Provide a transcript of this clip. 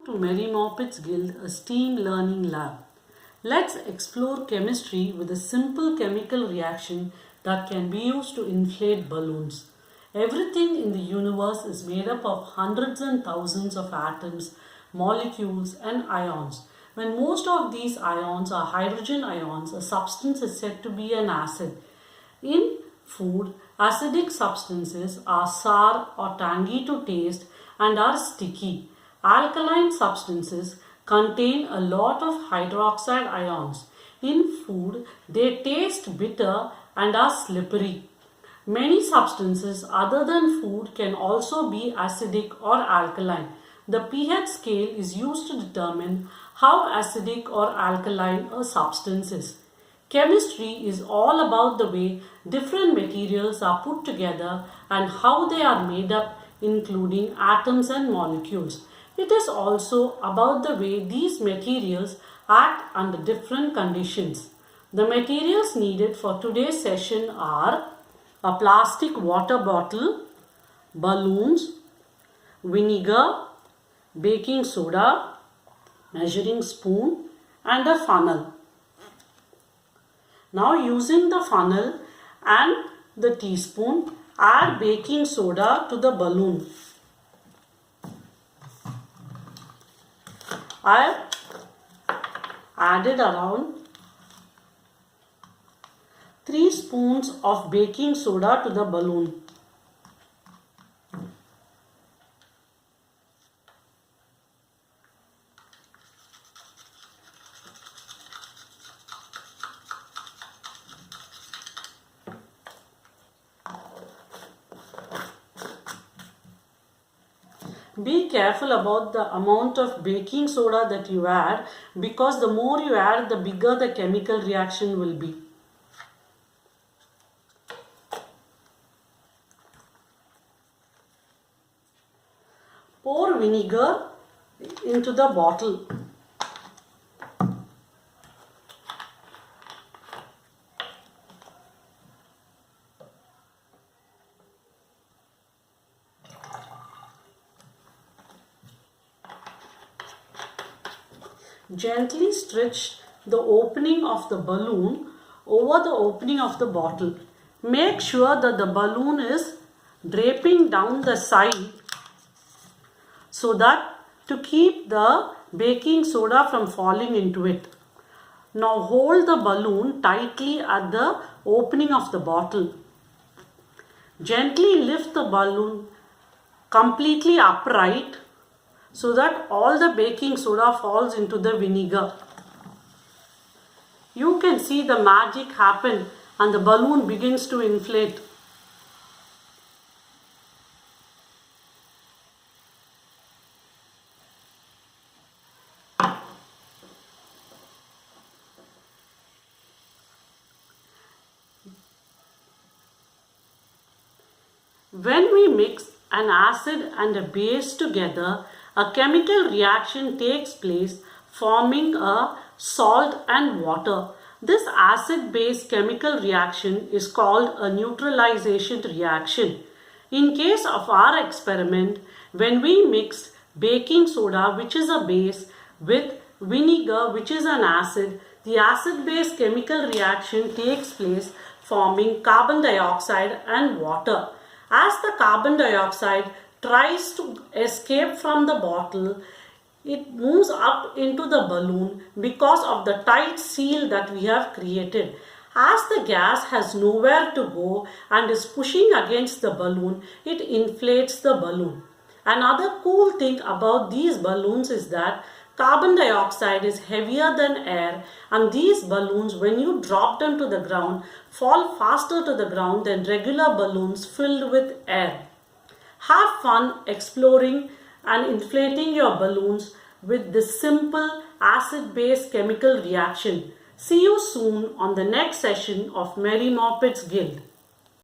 to Mary Moppet's Guild, a STEAM learning lab. Let's explore chemistry with a simple chemical reaction that can be used to inflate balloons. Everything in the universe is made up of hundreds and thousands of atoms, molecules, and ions. When most of these ions are hydrogen ions, a substance is said to be an acid. In food, acidic substances are sour or tangy to taste and are sticky. Alkaline substances contain a lot of hydroxide ions. In food, they taste bitter and are slippery. Many substances other than food can also be acidic or alkaline. The pH scale is used to determine how acidic or alkaline a substance is. Chemistry is all about the way different materials are put together and how they are made up, including atoms and molecules. It is also about the way these materials act under different conditions. The materials needed for today's session are a plastic water bottle, balloons, vinegar, baking soda, measuring spoon, and a funnel. Now, using the funnel and the teaspoon, add baking soda to the balloon. I have added around 3 spoons of baking soda to the balloon. Be careful about the amount of baking soda that you add, because the more you add, the bigger the chemical reaction will be. Pour vinegar into the bottle. Gently stretch the opening of the balloon over the opening of the bottle. Make sure that the balloon is draping down the side so that to keep the baking soda from falling into it. Now hold the balloon tightly at the opening of the bottle. Gently lift the balloon completely upright so that all the baking soda falls into the vinegar. You can see the magic happen and the balloon begins to inflate. When we mix an acid and a base together, a chemical reaction takes place, forming a salt and water. This acid-base chemical reaction is called a neutralization reaction. In case of our experiment, when we mixed baking soda, which is a base, with vinegar, which is an acid, the acid-base chemical reaction takes place, forming carbon dioxide and water. As the carbon dioxide tries to escape from the bottle, it moves up into the balloon because of the tight seal that we have created. As the gas has nowhere to go and is pushing against the balloon, it inflates the balloon. Another cool thing about these balloons is that carbon dioxide is heavier than air, and these balloons, when you drop them to the ground, fall faster to the ground than regular balloons filled with air. Have fun exploring and inflating your balloons with this simple acid-base chemical reaction. See you soon on the next session of Mary Moppet's Guild.